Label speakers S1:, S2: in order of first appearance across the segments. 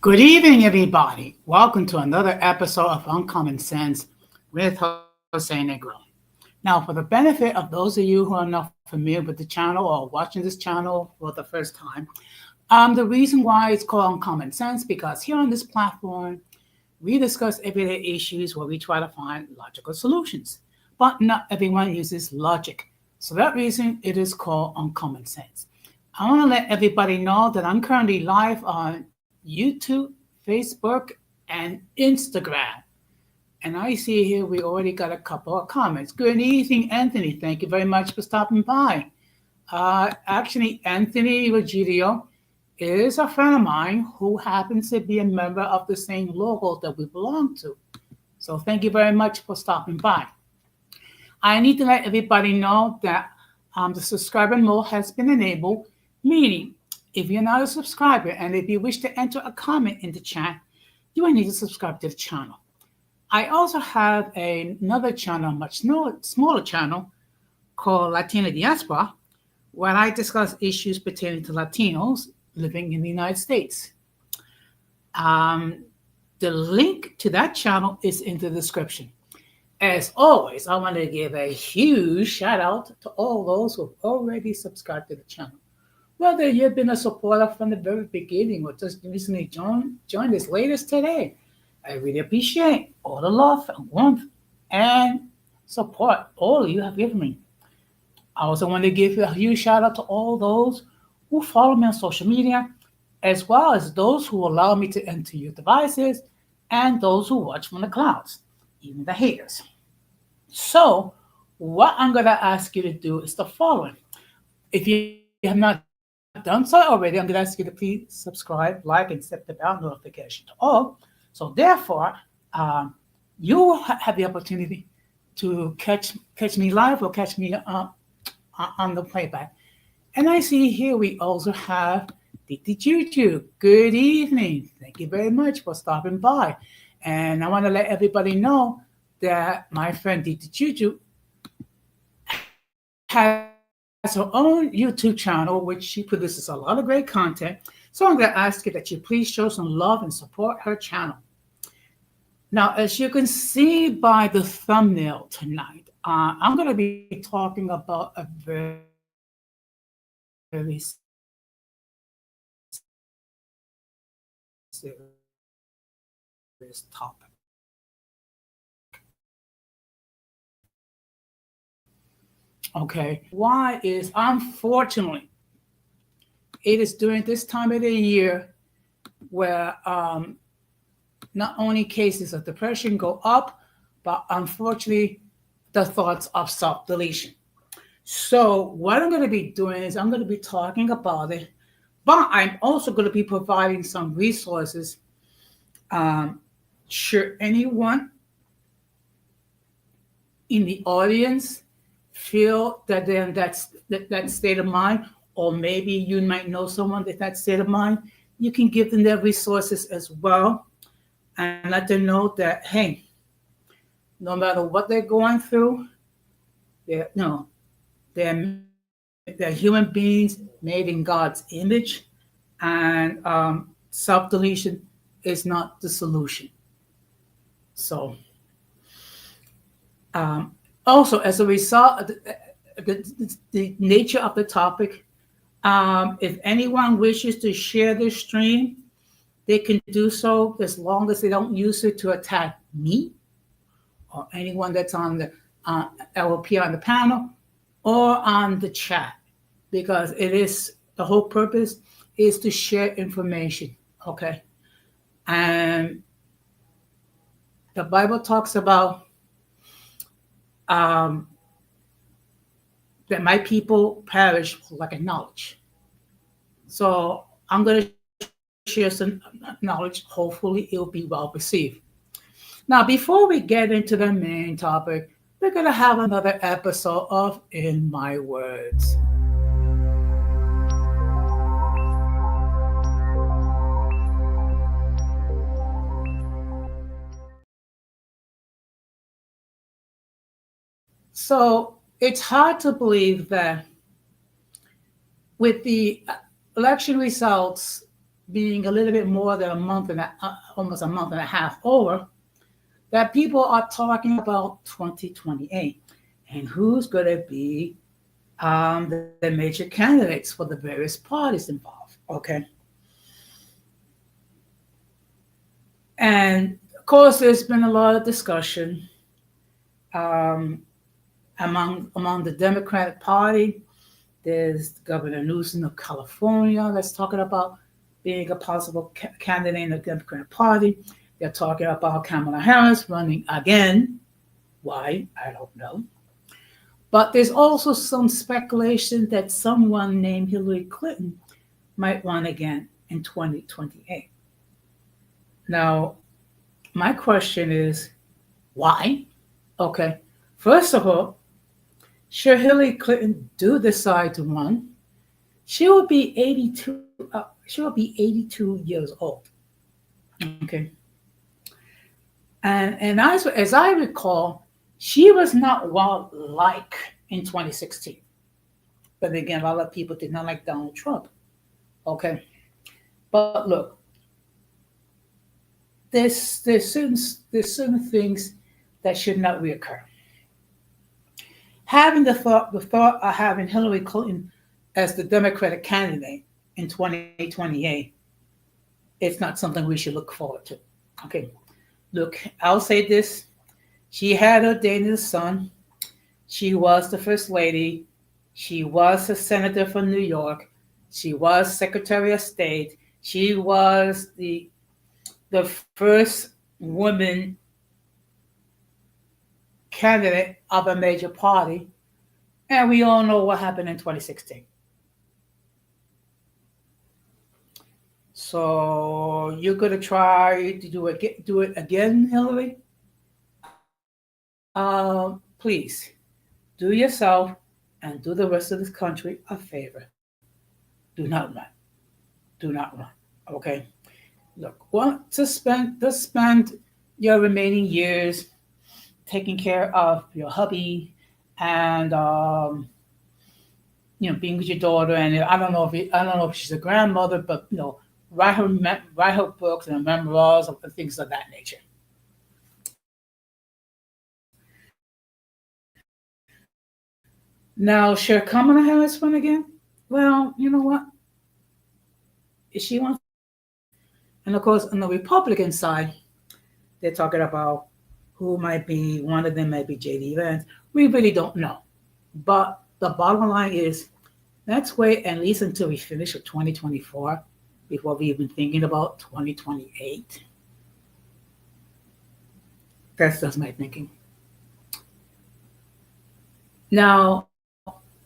S1: Good evening, everybody. Welcome to another episode of Uncommon Sense with Jose Negro. Now, for the benefit of those of you who are not familiar with the channel or watching this channel for the first time, the reason why it's called Uncommon Sense because here on this platform, we discuss everyday issues where we try to find logical solutions. But not everyone uses logic. So that reason it is called Uncommon Sense. I want to let everybody know that I'm currently live on YouTube, Facebook, and Instagram. And I see here we already got a couple of comments. Good evening, Anthony. Thank you very much for stopping by. Actually, Anthony Regidio is a friend of mine who happens to be a member of the same logo that we belong to. So thank you very much for stopping by. I need to let everybody know that the subscriber mode has been enabled, meaning if you're not a subscriber and if you wish to enter a comment in the chat, you will need to subscribe to the channel. I also have another channel, a much smaller channel called Latina Diaspora, where I discuss issues pertaining to Latinos living in the United States. The link to that channel is in the description. As always, I want to give a huge shout out to all those who have already subscribed to the channel. Whether you've been a supporter from the very beginning or just recently joined us latest today, I really appreciate all the love and warmth and support all you have given me. I also want to give a huge shout out to all those who follow me on social media, as well as those who allow me to enter your devices and those who watch from the clouds, even the haters. So, what I'm going to ask you to do is the following. If you have not done so already, I'm going to ask you to please subscribe, like, and set the bell notification to all. So, therefore, you will have the opportunity to catch me live or catch me on the playback. And I see here we also have Titi Juju. Good evening. Thank you very much for stopping by. And I want to let everybody know that my friend Titi Juju has her own YouTube channel, which she produces a lot of great content. So I'm going to ask you that you please show some love and support her channel. Now, as you can see by the thumbnail tonight, I'm going to be talking about a very serious topic. Okay, why is unfortunately it is during this time of the year where not only cases of depression go up, but unfortunately the thoughts of self-deletion. So what I'm going to be doing is I'm going to be talking about it, but I'm also going to be providing some resources. Should anyone in the audience feel that they're in that state of mind, or maybe you might know someone that state of mind, you can give them their resources as well and let them know that, hey, no matter what they're going through, they're human beings made in God's image, and self-deletion is not the solution. So, also, as a result of the nature of the topic, if anyone wishes to share this stream, they can do so as long as they don't use it to attack me or anyone that's on the LP on the panel or on the chat, because the whole purpose is to share information, okay? And the Bible talks about that my people perish for lack of knowledge. So I'm going to share some knowledge. Hopefully it'll be well received. Now, before we get into the main topic, we're going to have another episode of In My Words. So it's hard to believe that with the election results being a little bit more than a month and almost a month and a half over, that people are talking about 2028 and who's going to be the major candidates for the various parties involved. Okay. And of course, there's been a lot of discussion um, among the Democratic Party. There's Governor Newsom of California that's talking about being a possible candidate in the Democratic Party. They're talking about Kamala Harris running again. Why? I don't know. But there's also some speculation that someone named Hillary Clinton might run again in 2028. Now, my question is why? Okay. First of all, should Hillary Clinton do decide to run, she will be 82. She will be 82 years old. Okay, and as I recall, she was not well liked in 2016. But again, a lot of people did not like Donald Trump. Okay, but look, there's certain there's certain things that should not reoccur. Having the thought of having Hillary Clinton as the Democratic candidate in 2028, it's not something we should look forward to. Okay, look, I'll say this: she had ordained a son. She was the first lady. She was a senator from New York. She was Secretary of State. She was the first woman candidate of a major party, and we all know what happened in 2016. So you're gonna try to do it again, Hillary? Please do yourself and do the rest of this country a favor. Do not run. Do not run. Okay. Look, want to spend your remaining years taking care of your hubby and being with your daughter. And I don't know if she's a grandmother, but write her books and memoirs of things of that nature. Now, should Kamala Harris run again? Well, you know what? If she wants, and of course, on the Republican side, they're talking about who might be. One of them might be J.D. Vance. We really don't know. But the bottom line is, let's wait at least until we finish with 2024 before we even thinking about 2028. That's just my thinking. Now,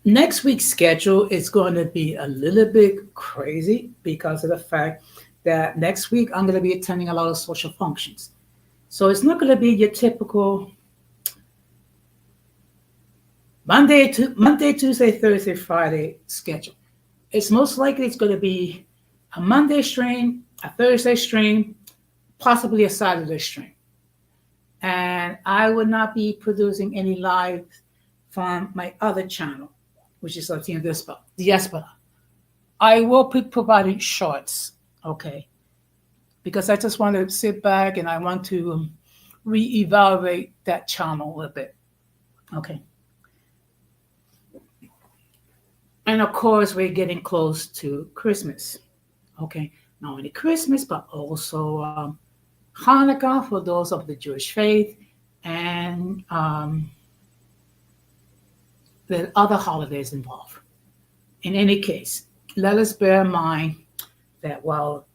S1: next week's schedule is going to be a little bit crazy because of the fact that next week I'm going to be attending a lot of social functions. So it's not going to be your typical Monday, Tuesday, Thursday, Friday schedule. It's most likely it's going to be a Monday stream, a Thursday stream, possibly a Saturday stream. And I would not be producing any live from my other channel, which is Latina Diaspora. I will be providing shorts, okay? Because I just want to sit back and I want to reevaluate that channel a little bit, okay? And of course, we're getting close to Christmas, okay? Not only Christmas, but also Hanukkah for those of the Jewish faith, and the other holidays involved. In any case, let us bear in mind that while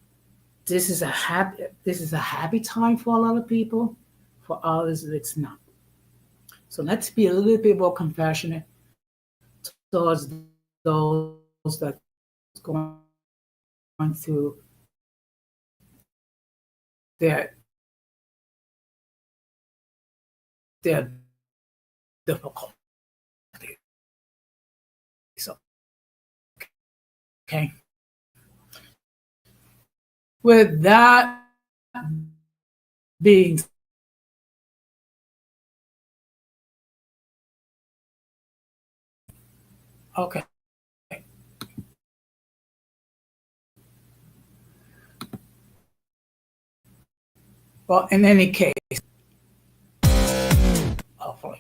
S1: this is a happy time for a lot of people, for others it's not. So let's be a little bit more compassionate towards those that going through their their difficulties. So, okay. With that being okay, Well, in any case, hopefully.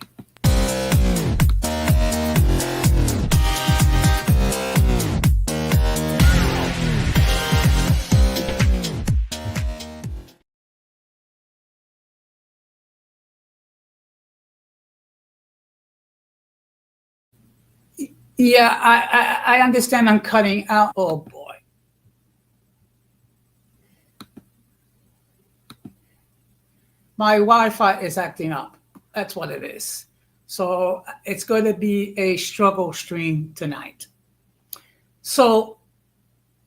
S1: Yeah, I understand I'm cutting out. Oh boy. My Wi-Fi is acting up. That's what it is. So it's going to be a struggle stream tonight. So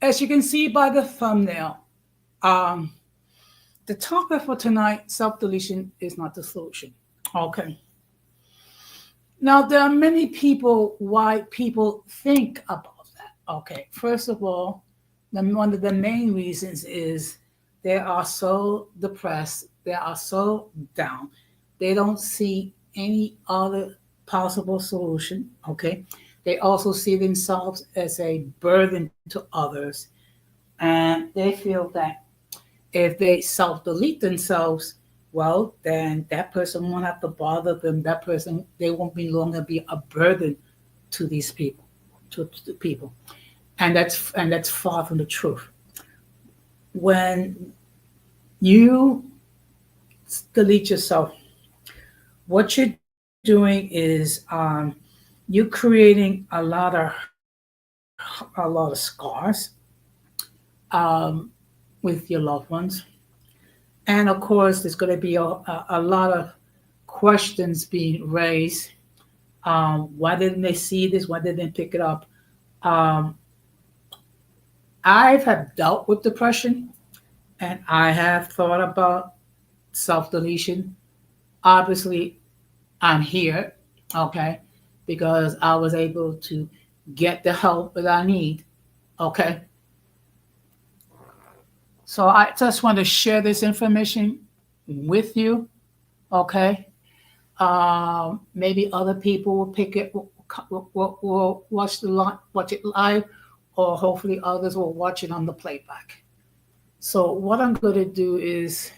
S1: as you can see by the thumbnail, um, the topic for tonight, self-deletion is not the solution. Okay. Now there are many people why people think about that. Okay. First of all, one of the main reasons is they are so depressed, they are so down, they don't see any other possible solution. Okay. They also see themselves as a burden to others, and they feel that if they self delete themselves, well, then that person won't have to bother them. That person, they won't be longer be a burden to these people, to people, and that's far from the truth. When you delete yourself, what you're doing is you're creating a lot of scars um, with your loved ones. And of course, there's going to be a lot of questions being raised. Why didn't they see this? Why didn't they pick it up? Um, I have dealt with depression, and I have thought about self deletion. Obviously, I'm here, okay, because I was able to get the help that I need, okay. So I just want to share this information with you, okay. Maybe other people will pick it, will watch it live, or hopefully others will watch it on the playback. So what I'm going to do is,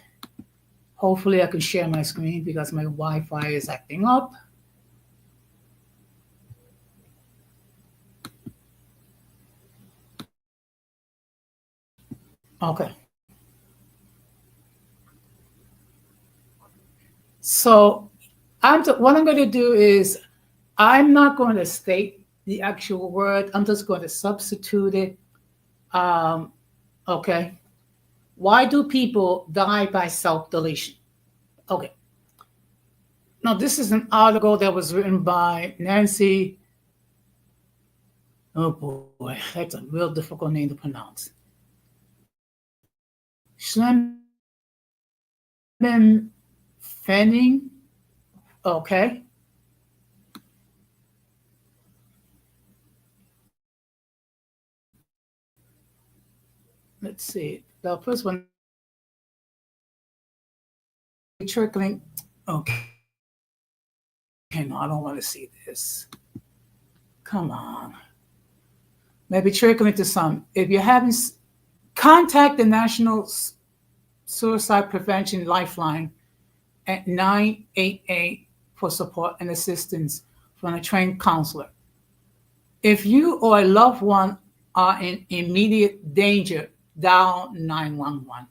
S1: hopefully I can share my screen because my Wi-Fi is acting up. Okay. So what I'm going to do is, I'm not going to state the actual word. I'm just going to substitute it. Um, okay. Why do people die by self-deletion? Okay. Now, this is an article that was written by Nancy. Oh boy, that's a real difficult name to pronounce. Fanning. Okay. Let's see. The first one, trickling. Okay. No, I don't want to see this. Come on. Maybe trickling to some. If you haven't, contact the National Suicide Prevention Lifeline at 988 for support and assistance from a trained counselor. If you or a loved one are in immediate danger, dial 911.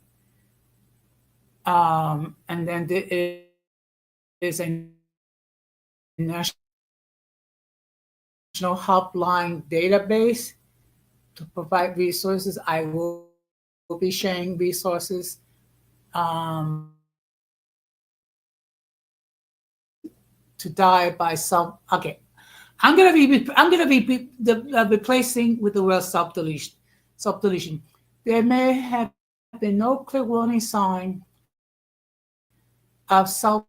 S1: And then there is a national helpline database to provide resources. I will be sharing resources to die by self. Okay, I'm gonna be replacing with the word self deletion. Self deletion. There may have been no clear warning sign of self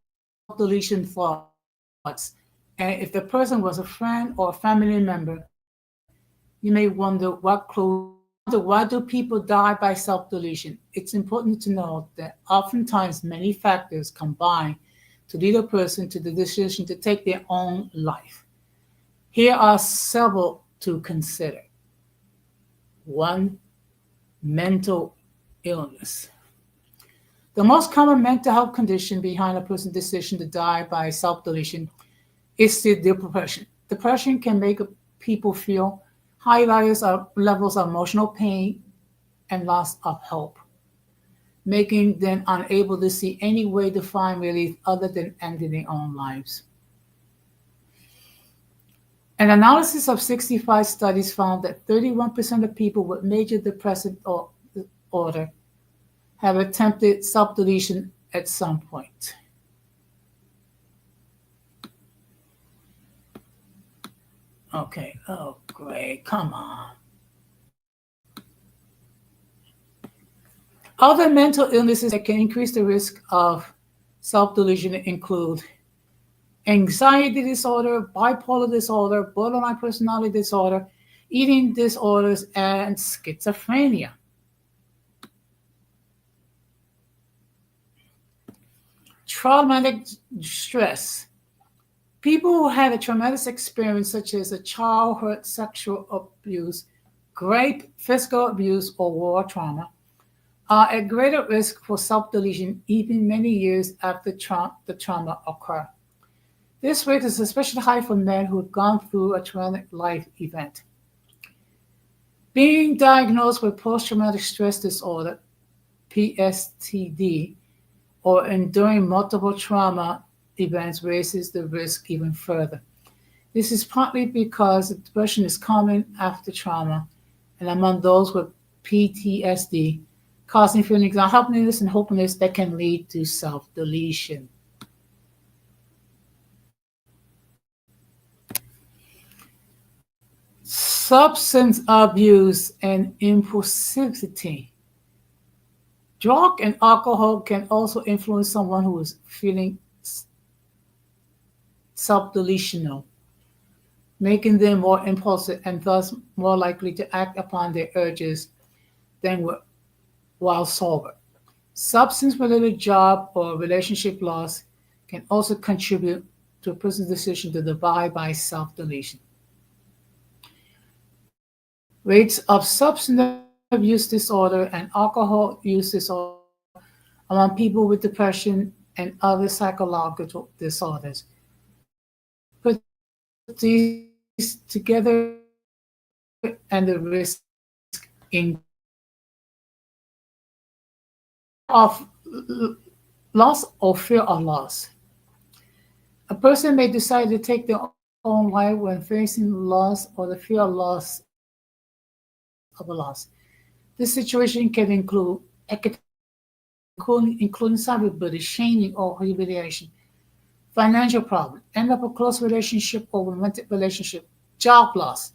S1: deletion thoughts, and if the person was a friend or a family member, you may wonder what clues. Why do people die by self deletion? It's important to know that oftentimes many factors combine to lead a person to the decision to take their own life. Here are several to consider. One, mental illness. The most common mental health condition behind a person's decision to die by self-deletion is the depression. Depression can make people feel high levels of emotional pain and loss of hope, making them unable to see any way to find relief other than ending their own lives. An analysis of 65 studies found that 31% of people with major depressive disorder have attempted self-deletion at some point. Okay, oh great, come on. Other mental illnesses that can increase the risk of self-delusion include anxiety disorder, bipolar disorder, borderline personality disorder, eating disorders, and schizophrenia. Traumatic stress. People who had a traumatic experience, such as a childhood sexual abuse, rape, physical abuse, or war trauma, are at greater risk for self-deletion even many years after the trauma occurred. This rate is especially high for men who have gone through a traumatic life event. Being diagnosed with post-traumatic stress disorder, PSTD, or enduring multiple trauma events raises the risk even further. This is partly because depression is common after trauma and among those with PTSD, causing feelings of helplessness and hopelessness that can lead to self-deletion. Substance abuse and impulsivity. Drug and alcohol can also influence someone who is feeling self-deletional, making them more impulsive and thus more likely to act upon their urges than while sober. Substance-related job or relationship loss can also contribute to a person's decision to die by self-deletion. Rates of substance abuse disorder and alcohol use disorder among people with depression and other psychological disorders. Put these together and the risk in of loss or fear of loss. A person may decide to take their own life when facing loss or the fear of loss of a loss. This situation can include including cyberbullying, shaming, or humiliation, financial problems, end up a close relationship or romantic relationship, job loss,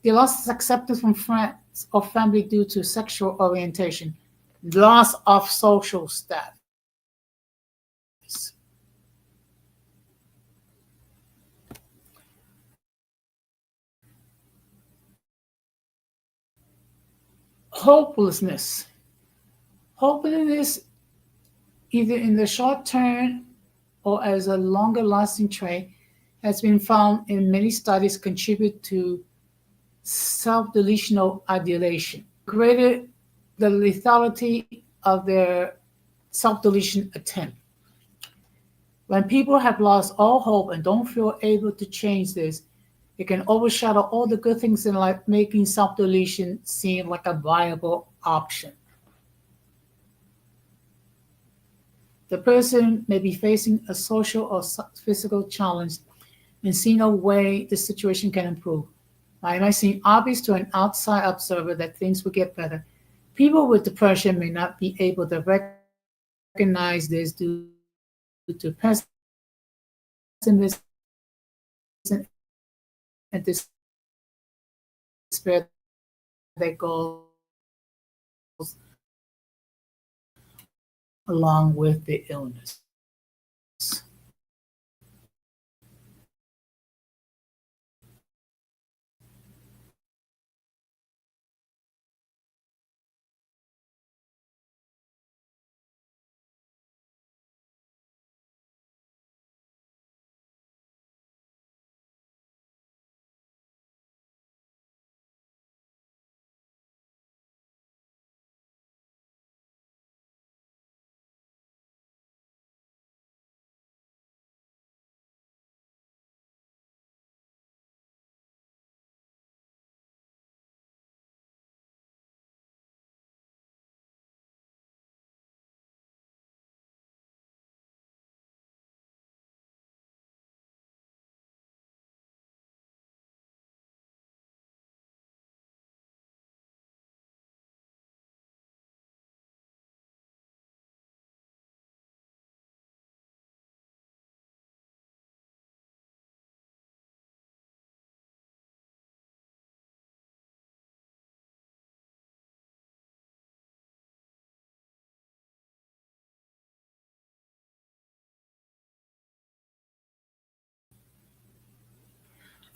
S1: the loss of acceptance from friends or family due to sexual orientation, loss of social status. Hopelessness. Hopelessness, either in the short term or as a longer lasting trait, has been found in many studies contribute to self-deletional ideation. Greater the lethality of their self-deletion attempt. When people have lost all hope and don't feel able to change this, it can overshadow all the good things in life, making self-deletion seem like a viable option. The person may be facing a social or physical challenge and see no way the situation can improve. While it might seem obvious to an outside observer that things will get better, people with depression may not be able to recognize this due to pessimism and despair that goes along with the illness.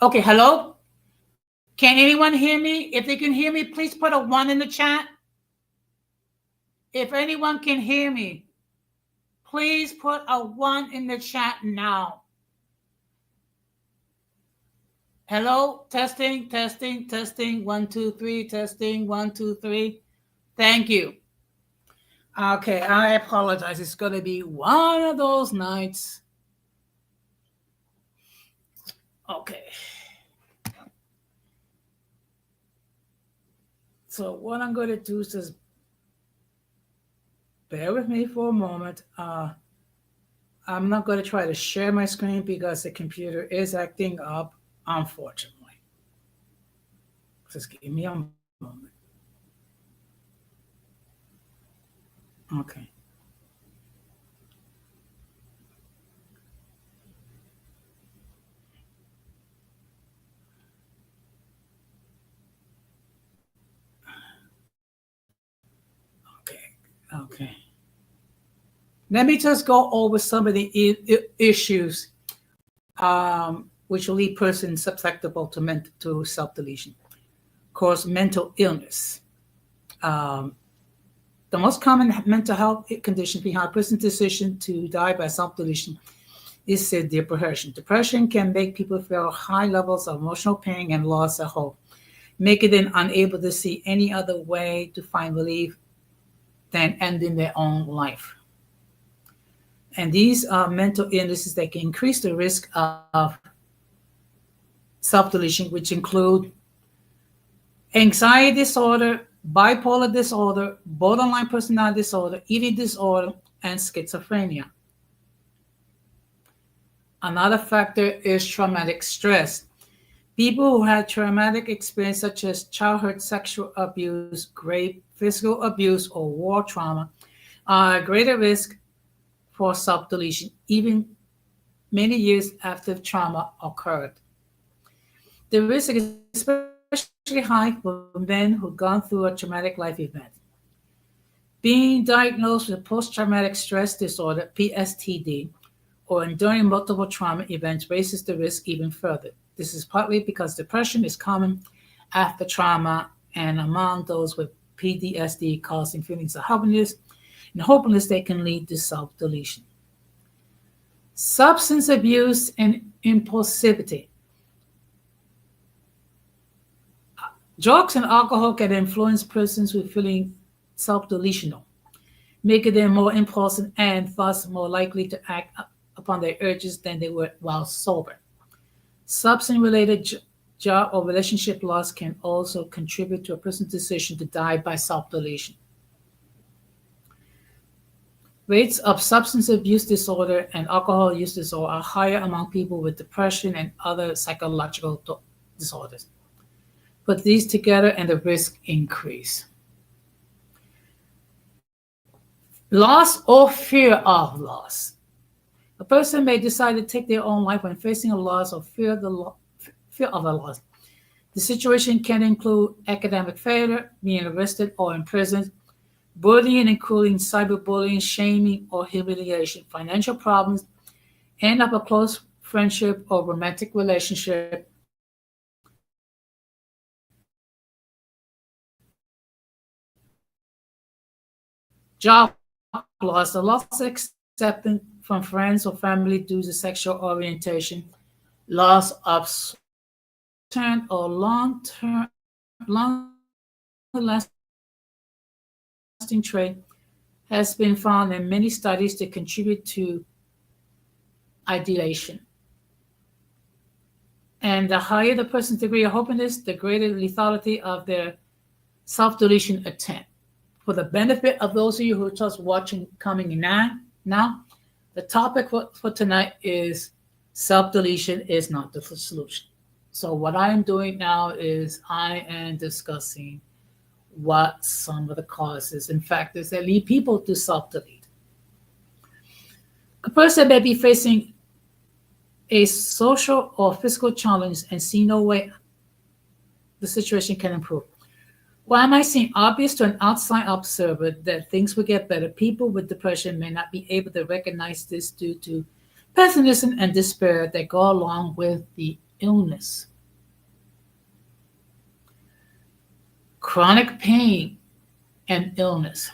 S1: Okay, hello? Can anyone hear me? If they can hear me, please put a 1 in the chat. If anyone can hear me, please put a 1 in the chat now. Hello? Testing, testing, testing. 1, 2, 3. Testing. 1, 2, 3. Thank you. Okay, I apologize. It's going to be one of those nights. Okay. So what I'm going to do is just bear with me for a moment. I'm not going to try to share my screen because the computer is acting up, unfortunately. Just give me a moment. Okay. Okay. Let me just go over some of the issues which will leave persons susceptible to self-deletion. Of course, mental illness. The most common mental health condition behind a person's decision to die by self-deletion is severe depression. Depression can make people feel high levels of emotional pain and loss of hope, making them unable to see any other way to find relief than ending their own life. And these are mental illnesses that can increase the risk of self-deletion, which include anxiety disorder, bipolar disorder, borderline personality disorder, eating disorder, and schizophrenia. Another factor is traumatic stress. People who had traumatic experience such as childhood sexual abuse, grave physical abuse, or war trauma are at greater risk for self-deletion, even many years after trauma occurred. The risk is especially high for men who've gone through a traumatic life event. Being diagnosed with post-traumatic stress disorder, PSTD, or enduring multiple trauma events raises the risk even further. This is partly because depression is common after trauma, and among those with PTSD causing feelings of helplessness and hopelessness that can lead to self-deletion. Substance abuse and impulsivity. Drugs and alcohol can influence persons with feeling self-deletional, making them more impulsive and thus more likely to act upon their urges than they were while sober. Substance-related job or relationship loss can also contribute to a person's decision to die by self-deletion. Rates of substance abuse disorder and alcohol use disorder are higher among people with depression and other psychological disorders. Put these together and the risk increase. Loss or fear of loss. A person may decide to take their own life when facing a loss or fear of a loss. The situation can include academic failure, being arrested or imprisoned, bullying including cyberbullying, shaming, or humiliation, financial problems, end of a close friendship or romantic relationship, job loss, the loss of acceptance from friends or family due to sexual orientation, loss of short-term or long-lasting trait has been found in many studies to contribute to ideation. And the higher the person's degree of hopelessness, the greater lethality of their self-deletion attempt. For the benefit of those of you who are just watching coming in now, the topic for tonight is self-deletion is not the solution. So what I am doing now is I am discussing what some of the causes and factors that lead people to self-delete. A person may be facing a social or physical challenge and see no way the situation can improve. While it might seem obvious to an outside observer that things will get better, people with depression may not be able to recognize this due to pessimism and despair that go along with the illness. Chronic pain and illness.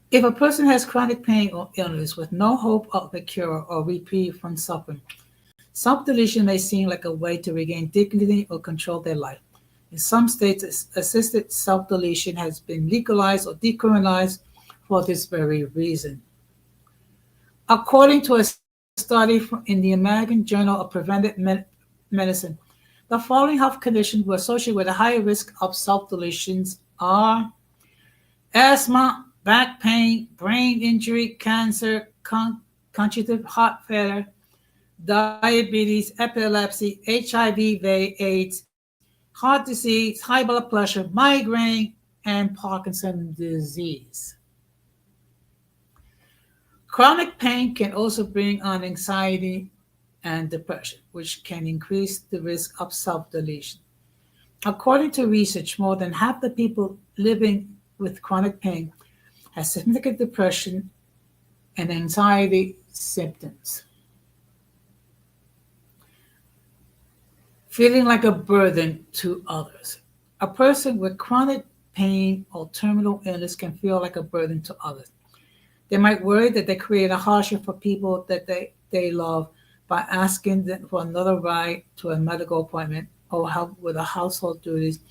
S1: If a person has chronic pain or illness with no hope of a cure or reprieve from suffering, self-deletion may seem like a way to regain dignity or control their life. In some states, assisted self-deletion has been legalized or decriminalized for this very reason. According to a study in the American Journal of Preventive Medicine, the following health conditions were associated with a higher risk of self-deletions are asthma, back pain, brain injury, cancer, congestive heart failure, diabetes, epilepsy, HIV, AIDS, heart disease, high blood pressure, migraine, and Parkinson's disease. Chronic pain can also bring on anxiety and depression, which can increase the risk of self-deletion. According to research, more than half the people living with chronic pain have significant depression and anxiety symptoms. Feeling like a burden to others. A person with chronic pain or terminal illness can feel like a burden to others. They might worry that they create a hardship for people that they love by asking them for another ride to a medical appointment or help with the household duties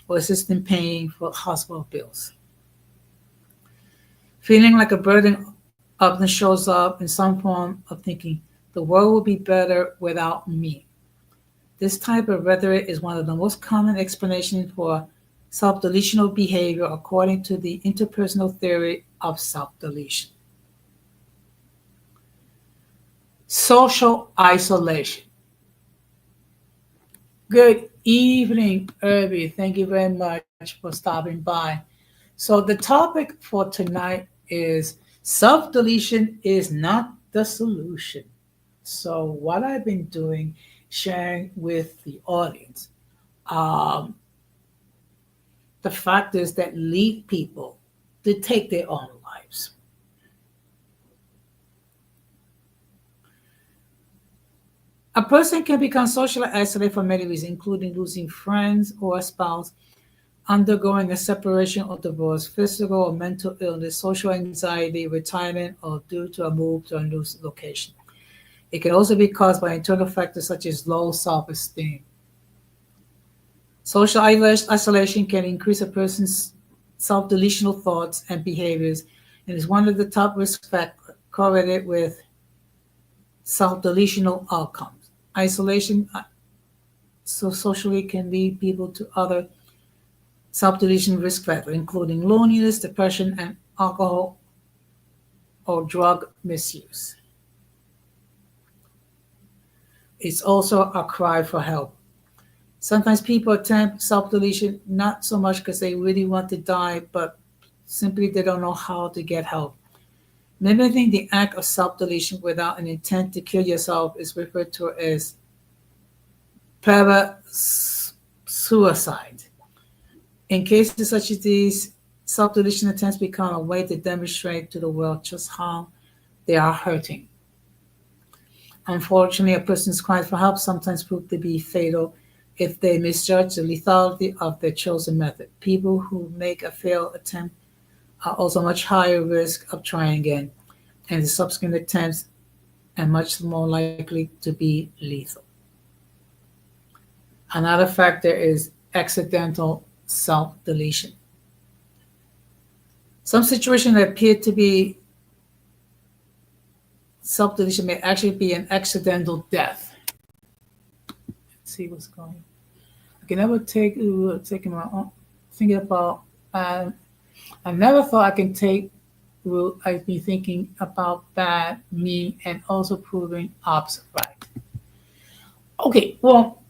S1: or assist in paying for hospital bills. Feeling like a burden often shows up in some form of thinking, the world will be better without me. This type of rhetoric is one of the most common explanations for self-deletional behavior according to the interpersonal theory of self-deletion. Social isolation. Good evening, Irby. Thank you very much for stopping by. So the topic for tonight is self-deletion is not the solution. So what I've been doing, sharing with the audience, the factors that lead people to take their own lives. A person can become socially isolated for many reasons, including losing friends or a spouse, undergoing a separation or divorce, physical or mental illness, social anxiety, retirement, or due to a move to a new location. It can also be caused by internal factors such as low self-esteem. Social isolation can increase a person's self-deletional thoughts and behaviors and is one of the top risk factors correlated with self-deletional outcomes. Isolation socially can lead people to other self-deletion risk factors, including loneliness, depression, and alcohol or drug misuse. It's also a cry for help. Sometimes people attempt self-deletion not so much because they really want to die, but simply they don't know how to get help. Limiting the act of self-deletion without an intent to kill yourself is referred to as para-suicide. In cases such as these, self-deletion attempts become a way to demonstrate to the world just how they are hurting. Unfortunately, a person's cry for help sometimes prove to be fatal if they misjudge the lethality of their chosen method. People who make a failed attempt are also much higher risk of trying again, and the subsequent attempts are much more likely to be lethal. Another factor is accidental self-deletion. Some situations that appear to be self-deletion may actually be an accidental death. Let's see what's going on. I can never taking my own thinking about. I never thought I can take. I've been thinking about bad, me, and also proving opposite right. Okay, well,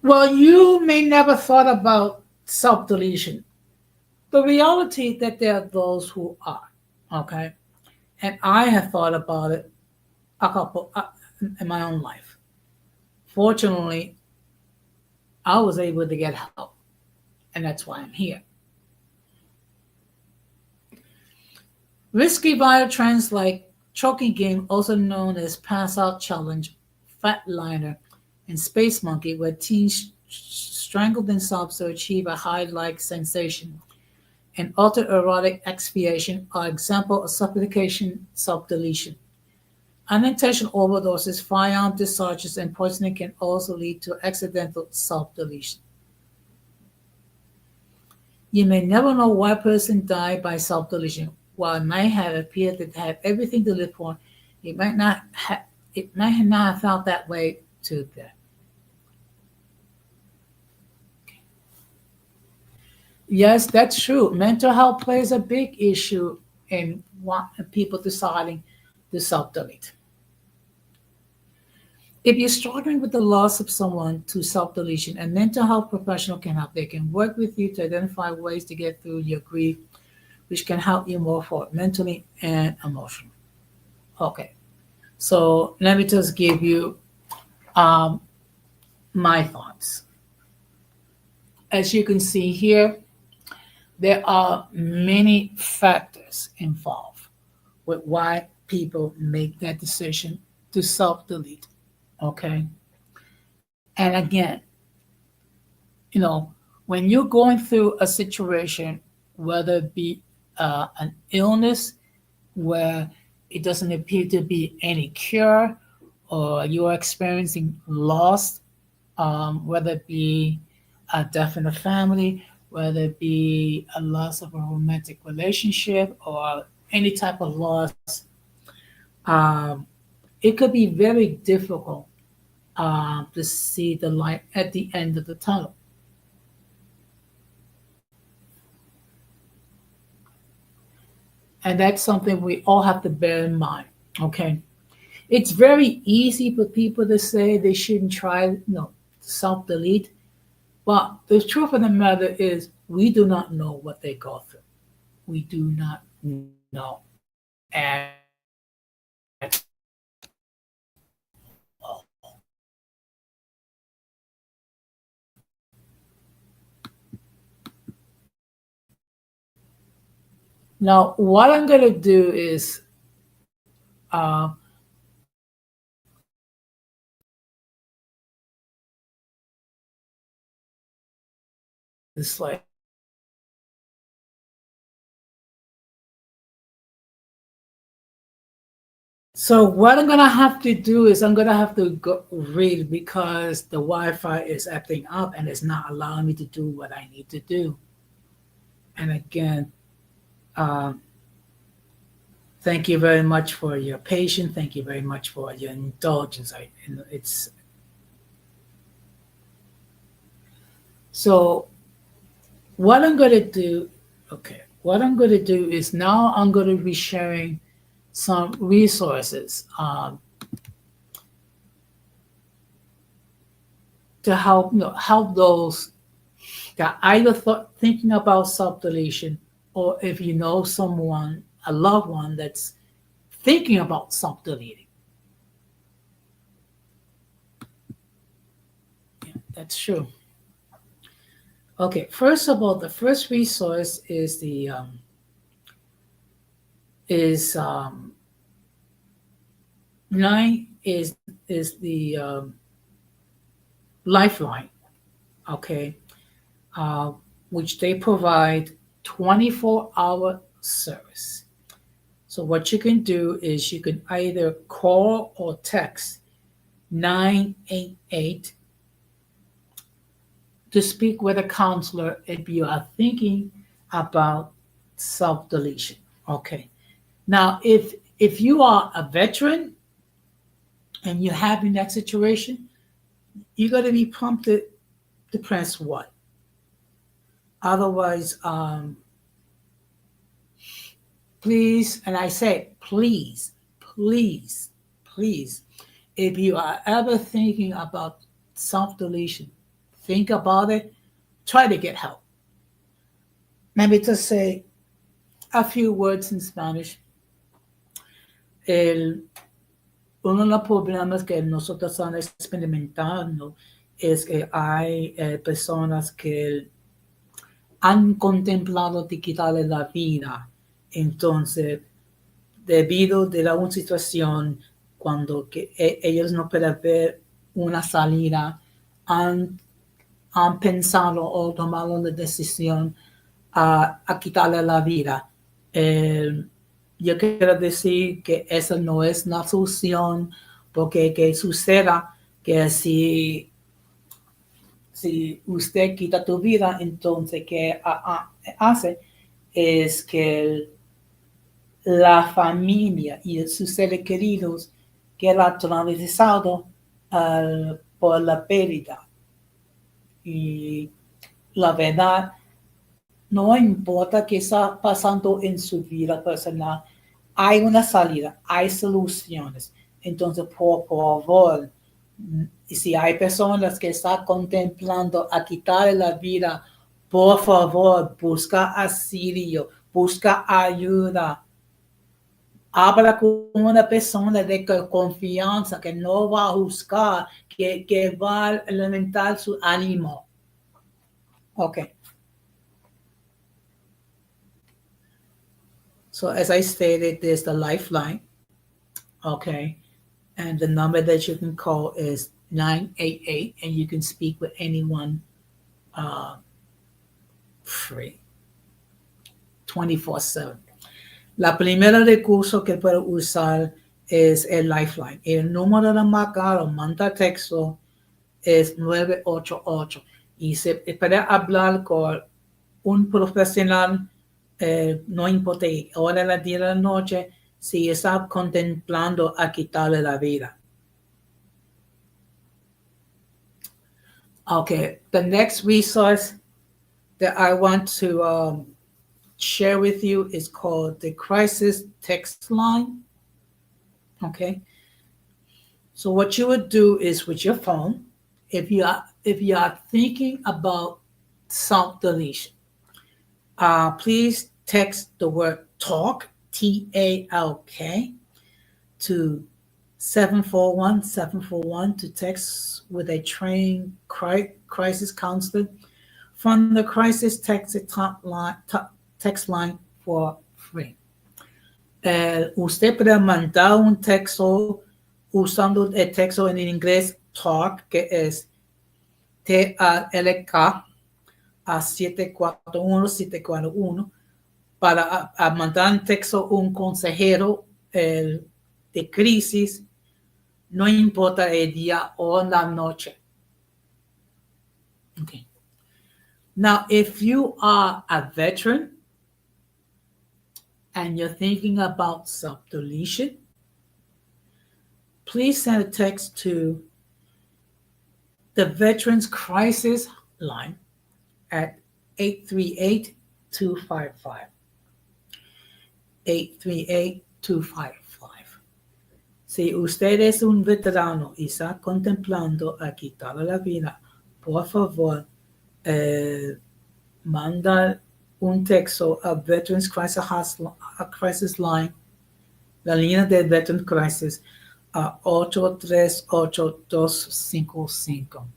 S1: you may never thought about self-deletion. The reality that there are those who are, okay? And I have thought about it a couple in my own life. Fortunately, I was able to get help, and that's why I'm here. Risky viral trends like choking game, also known as pass out challenge, fat liner, and space monkey, where teens strangle themselves to achieve a high-like sensation. And autoerotic expiation are example of supplication self-deletion. Unintentional overdoses, firearm discharges, and poisoning can also lead to accidental self-deletion. You may never know why a person died by self-deletion. While it might have appeared to have everything to live for, it might not have, it might not have felt that way to them. Yes, that's true. Mental health plays a big issue in people deciding to self-delete. If you're struggling with the loss of someone to self-deletion, a mental health professional can help. They can work with you to identify ways to get through your grief, which can help you move forward mentally and emotionally. Okay, so let me just give you um, my thoughts. As you can see here, there are many factors involved with why people make that decision to self-delete. Okay, and again, when you're going through a situation, whether it be an illness where it doesn't appear to be any cure, or you're experiencing loss, whether it be a death in a family, whether it be a loss of a romantic relationship, or any type of loss, um, it could be very difficult to see the light at the end of the tunnel. And that's something we all have to bear in mind. Okay. It's very easy for people to say they shouldn't try, self delete. But the truth of the matter is, we do not know what they go through. We do not know at all. Now, what I'm going to do is uh, it's like, so what I'm gonna have to do is I'm gonna have to go read because the Wi-Fi is acting up and it's not allowing me to do what I need to do. And again, um, thank you very much for your patience. Thank you very much for your indulgence. It's so what I'm gonna do. Okay, what I'm gonna do is now I'm gonna be sharing some resources to help those that either thinking about self-deletion, or if you know someone, a loved one that's thinking about self-deleting. Yeah, that's true. Okay, first of all, the first resource is the is nine is the Lifeline. Okay, uh, which they provide 24-hour service. So what you can do is you can either call or text 988 to speak with a counselor if you are thinking about self-deletion. Okay. Now, if you are a veteran and you're having that situation, you're going to be prompted to press one. Otherwise, please, and I say please, please, please, if you are ever thinking about self-deletion, think about it, try to get help. Maybe to say a few words in Spanish. El, Uno de los problemas que nosotros estamos experimentando es que hay personas que han contemplado de quitarle la vida. Entonces, debido de una situación cuando ellos no pueden ver una salida, han han pensado o tomado la decisión a quitarle la vida. Yo quiero decir que esa no es una solución, porque que suceda que si usted quita tu vida, entonces ¿qué hace? Es que la familia y sus seres queridos quedan traumatizados por la pérdida. Y la verdad, no importa qué está pasando en su vida personal, hay una salida, hay soluciones. Entonces, por favor, si hay personas que están contemplando a quitarle la vida, por favor, busca auxilio, busca ayuda. Habla con una persona de confianza que no va a juzgar, que va a alimentar su ánimo. Okay. So as I stated, there's the lifeline. Okay. And the number that you can call is 988, and you can speak with anyone free, 24/7. La primera recurso que puedo usar es el lifeline. El número de marcar o manda texto es 988. Y se puede hablar con un profesional, no importa hora del día de la noche, si está contemplando a quitarle la vida. Okay, the next resource that I want to share with you is called the crisis text line. Okay, so what you would do is with your phone, if you are thinking about self-deletion, please text the word talk, TALK, to 741-741 to text with a trained crisis counselor from the crisis text line for free. Usted puede mandar un texto usando el texto en inglés talk, que es TALK a 741-741 para mandar un texto a un consejero de crisis, no importa el día o la noche. Okay. Now, if you are a veteran and you're thinking about self-deletion, please send a text to the Veterans Crisis Line at 838-255. 838-255. Si usted es un veterano y está contemplando a quitarle la vida, por favor, manda un texto a Veterans Crisis Line, la línea de Veterans Crisis, a 838-255.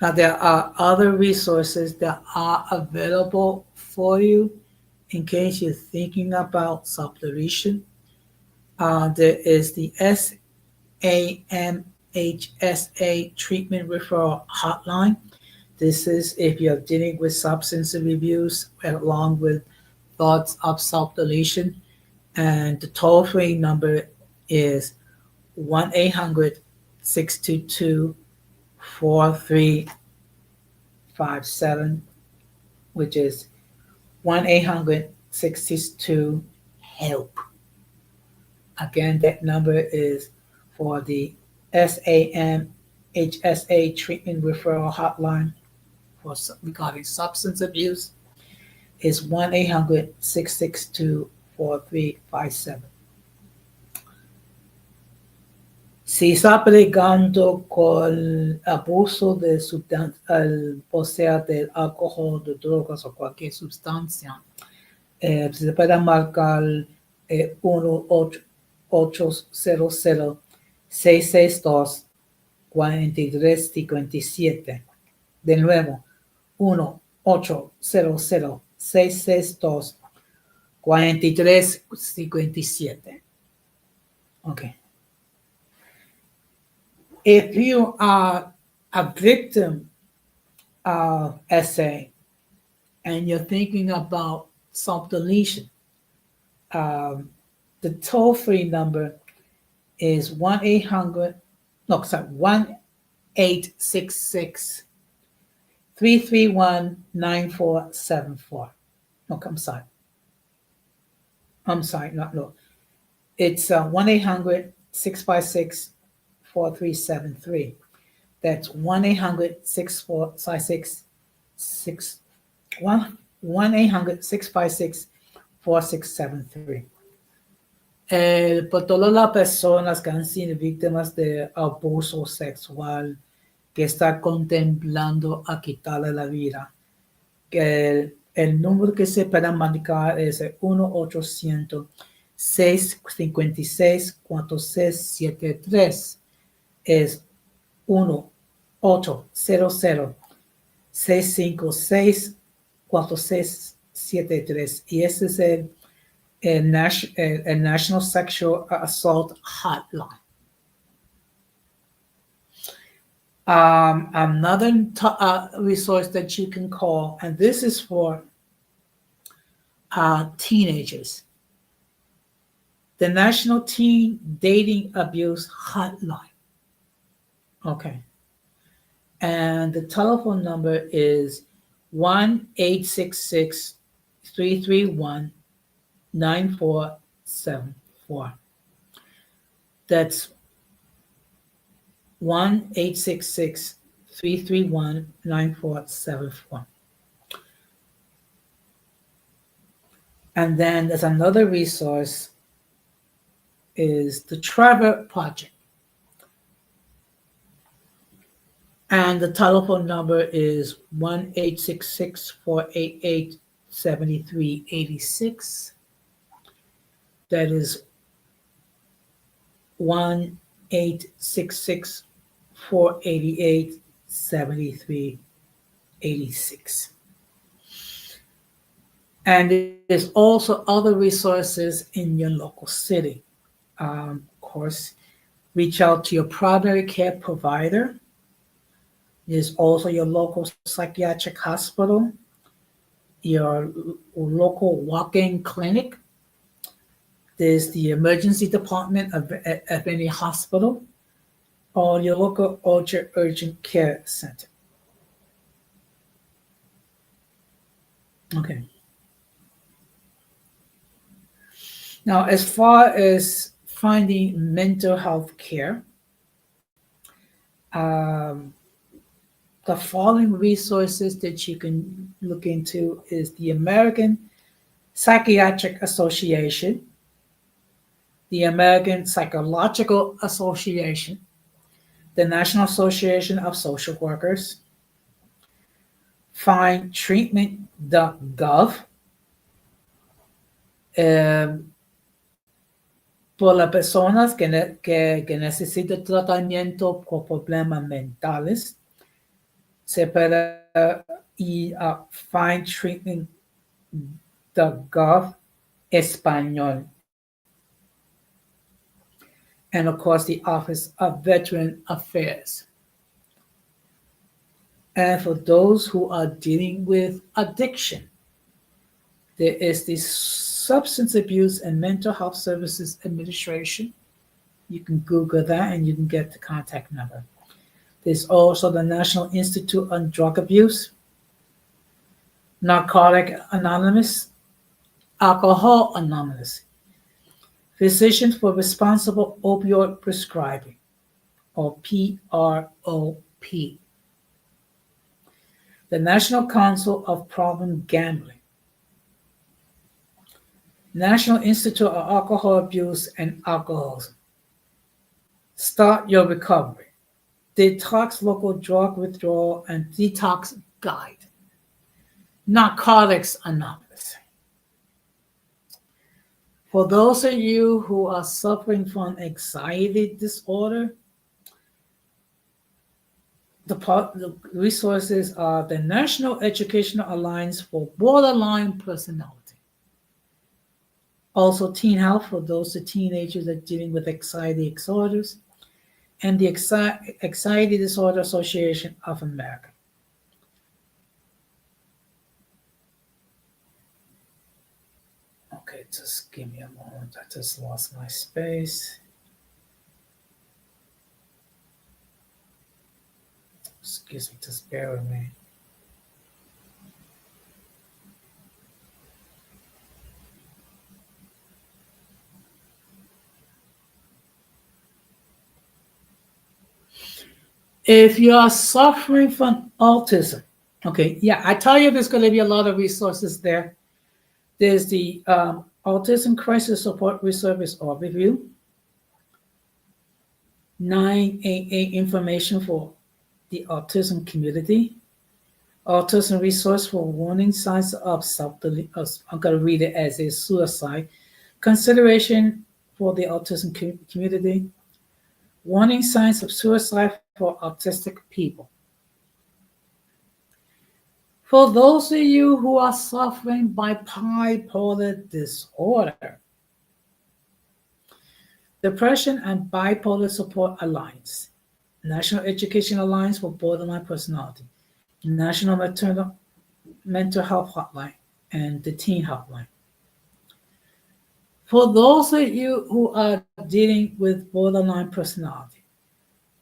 S1: Now, there are other resources that are available for you in case you're thinking about self-deletion. There is the SAMHSA Treatment Referral Hotline. This is if you're dealing with substance abuse along with thoughts of self-deletion. And the toll-free number is 1-800-622-4357, which is 1-800-622-HELP. Again, that number is for the SAMHSA Treatment Referral Hotline regarding substance abuse is 1-800-662-4357. Si está pregando con abuso de sustancias, o sea, del alcohol, de drogas o cualquier sustancia, se puede marcar 1-800-662-4357. De nuevo, 1-800-662-4357. Okay. If you are a victim essay and you're thinking about self-deletion, um, the toll-free number is 1-800, no, sorry, 1-866-331-9474. No, I'm sorry, not no. It's 1-800-656-4373. That's 1-800-656 1-800-656-4673. Por todas las personas que han sido víctimas de abuso sexual, que está contemplando a quitarle la vida, que el número que se puede marcar es 1-800-656-4673. Es 1-800-656-4673. Y ese es el National Sexual Assault Hotline. Another resource that you can call, and this is for teenagers, the National Teen Dating Abuse Hotline. Okay. And the telephone number is 1-866-331-9474. That's 1-866-331-9474. And then there's another resource is the Trevor Project. And the telephone number is 1-866-488-7386. That is 1-866-488-7386. And there's also other resources in your local city. Of course, reach out to your primary care provider. There's also your local psychiatric hospital, your local walk-in clinic. There's the emergency department of any hospital, or your local urgent care center. Okay. Now, as far as finding mental health care, the following resources that you can look into is the American Psychiatric Association, the American Psychological Association, the National Association of Social Workers, findtreatment.gov, por las personas que necesitan tratamiento por problemas mentales, se puede ir a findtreatment.gov español. And of course, the Office of Veteran Affairs. And for those who are dealing with addiction, there is the Substance Abuse and Mental Health Services Administration. You can Google that and you can get the contact number. There's also the National Institute on Drug Abuse, Narcotic Anonymous, Alcohol Anonymous, Physicians for Responsible Opioid Prescribing, or PROP, the National Council of Problem Gambling, National Institute of Alcohol Abuse and Alcoholism, Start Your Recovery, Detox Local Drug Withdrawal and Detox Guide, Narcotics Anonymous. For those of you who are suffering from anxiety disorder, the resources are the National Educational Alliance for Borderline Personality. Also, Teen Health for those teenagers that are dealing with anxiety disorders. and the Anxiety Disorder Association of America. Okay, just give me a moment. I just lost my space. Excuse me, just bear with me. If you are suffering from autism, okay, yeah, I tell you there's going to be a lot of resources there. There's the Autism Crisis Support Reservice Overview, 988 information for the autism community, autism resource for warning signs of self-deletion. I'm going to read it as a suicide, consideration for the autism community, warning signs of suicide for autistic people. For those of you who are suffering by bipolar disorder, Depression and Bipolar Support Alliance, National Education Alliance for Borderline Personality, National Maternal Mental Health Hotline, and the Teen Hotline. For those of you who are dealing with borderline personality,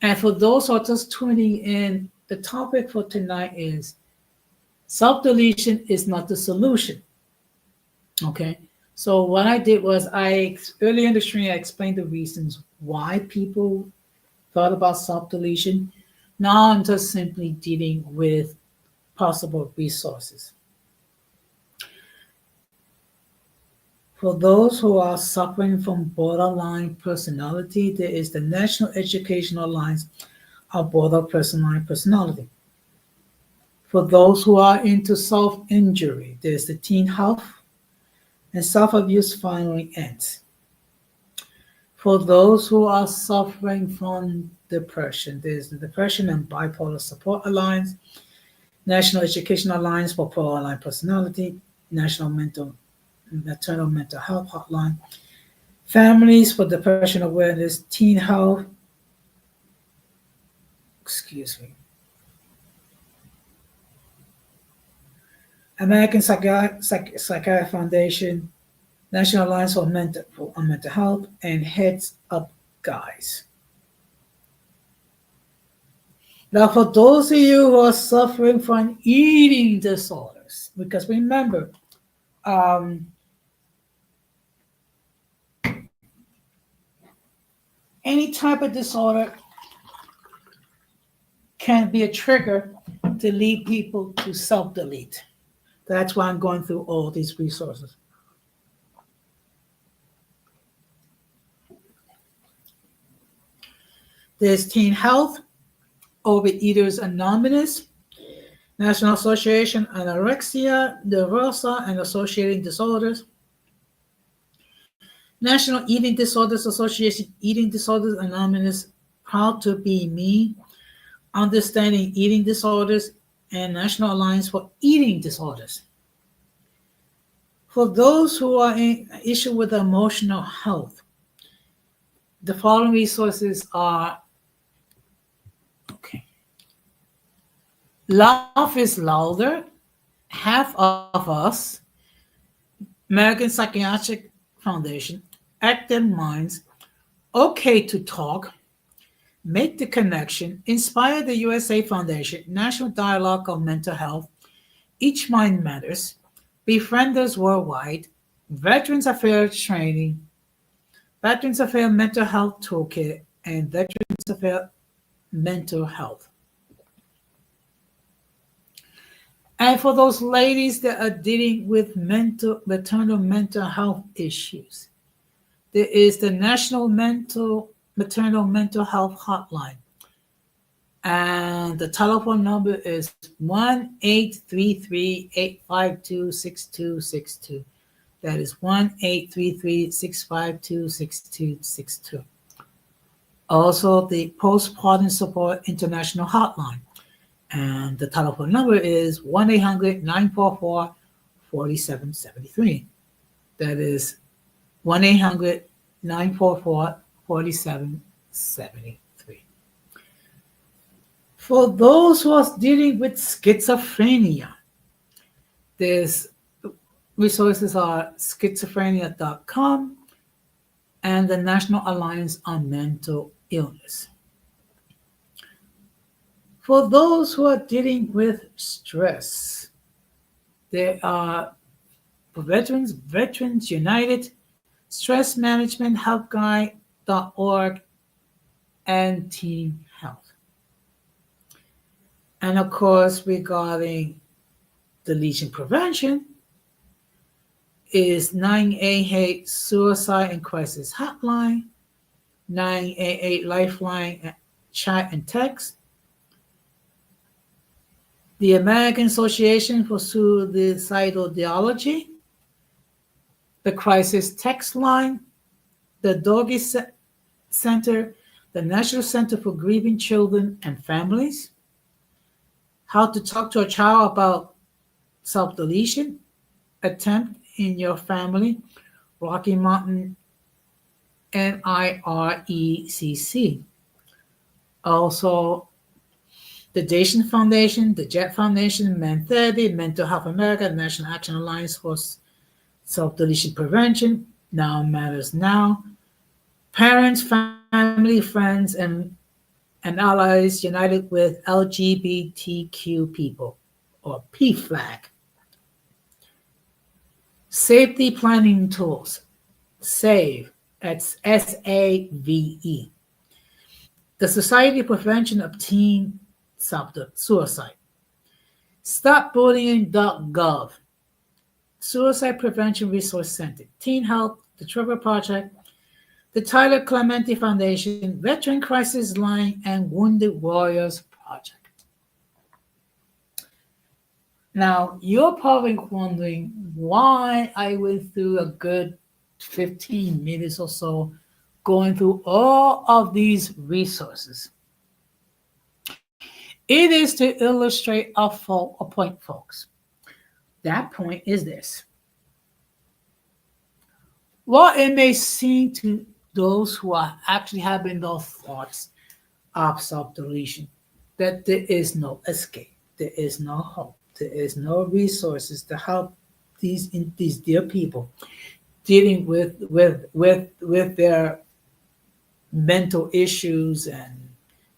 S1: and for those who are just tuning in, the topic for tonight is self-deletion is not the solution. Okay, so what I did was earlier in the stream, I explained the reasons why people thought about self-deletion. Now I'm just simply dealing with possible resources. For those who are suffering from borderline personality, there is the National Educational Alliance of Borderline Personality. For those who are into self-injury, there's the Teen Health and Self-Abuse Finally Ends. For those who are suffering from depression, there's the Depression and Bipolar Support Alliance, National Education Alliance for Borderline Personality, National Maternal Mental Health Hotline, Families for Depression Awareness, Teen Health, American Psychiatric Foundation, National Alliance for Mental Health, and Heads Up Guys. Now, for those of you who are suffering from eating disorders, because remember, any type of disorder can be a trigger to lead people to self-delete. That's why I'm going through all these resources. There's Teen Health, Overeaters Anonymous, National Association Anorexia Nervosa and Associated Disorders, National Eating Disorders Association, Eating Disorders Anonymous, Proud to Be Me, Understanding Eating Disorders, and National Alliance for Eating Disorders. For those who are in issue with emotional health, the following resources are, Love is Louder, Half of Us, American Psychiatric Foundation, Active Minds, Okay to Talk, Make the Connection, Inspire the USA Foundation, National Dialogue of Mental Health, Each Mind Matters, Befrienders Worldwide, Veterans Affairs Training, Veterans Affairs Mental Health Toolkit, and Veterans Affairs Mental Health. And for those ladies that are dealing with maternal mental health issues, there is the National Maternal Mental Health Hotline. And the telephone number is 1-833-852-6262. That is 1-833-652-6262. Also, the Postpartum Support International Hotline. And the telephone number is 1-800-944-4773. That is 1-800-944-4773. For those who are dealing with schizophrenia, there's resources are schizophrenia.com and the National Alliance on Mental Illness. For those who are dealing with stress, there are for Veterans United, Stress Management Helpguide.org, and Team Health. And of course, regarding deletion prevention, is 988 Suicide and Crisis Hotline, 988 Lifeline chat and text, the American Association for Suicidal Ideology, the Crisis Text Line, the Doggy Center, the National Center for Grieving Children and Families, how to talk to a child about self-deletion attempt in your family, Rocky Mountain NIRECC. Also, the Dation Foundation, the Jet Foundation, Men 30, Mental Health America, National Action Alliance for Self-Deletion Prevention, Now Matters Now, Parents, Family, Friends, and Allies United with LGBTQ People, or PFLAG. Safety Planning Tools, SAVE, that's SAVE. The Society of Prevention of Teen Suicide. StopBullying.gov, Suicide Prevention Resource Center, Teen Health, the Trevor Project, the Tyler Clementi Foundation, Veteran Crisis Line, and Wounded Warriors Project. Now, you're probably wondering why I went through a good 15 minutes or so going through all of these resources. It is to illustrate a point, folks. That point is this. While it may seem to those who are actually having those thoughts of self-deletion that there is no escape, there is no hope, there is no resources to help these dear people dealing with their mental issues and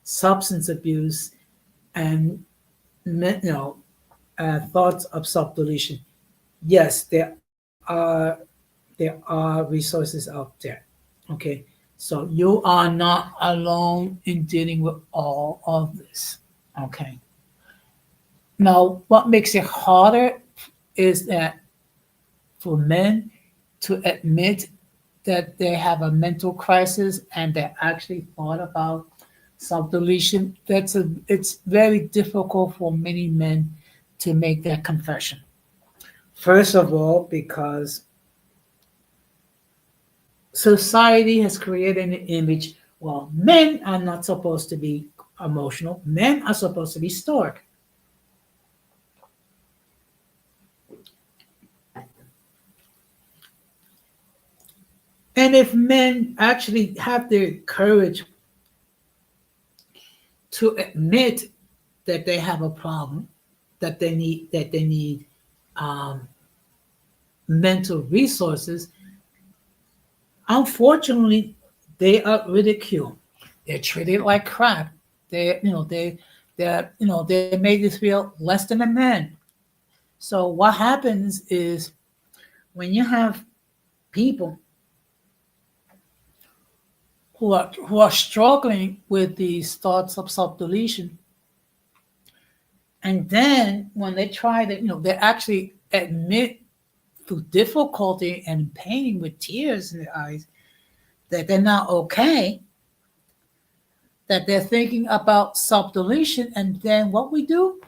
S1: substance abuse and thoughts of self-deletion. Yes, there are resources out there. Okay, so you are not alone in dealing with all of this. Okay. Now, what makes it harder is that for men to admit that they have a mental crisis and they actually thought about self-deletion, it's very difficult for many men to make that confession. First of all, because society has created an image, well, men are not supposed to be emotional, men are supposed to be stoic. And if men actually have the courage to admit that they have a problem, that they need mental resources, unfortunately, they are ridiculed. They're treated like crap. They're made to feel less than a man. So what happens is when you have people who are struggling with these thoughts of self-deletion, and then when they try to, they actually admit through difficulty and pain with tears in their eyes that they're not okay, that they're thinking about self-deletion, and then what we do?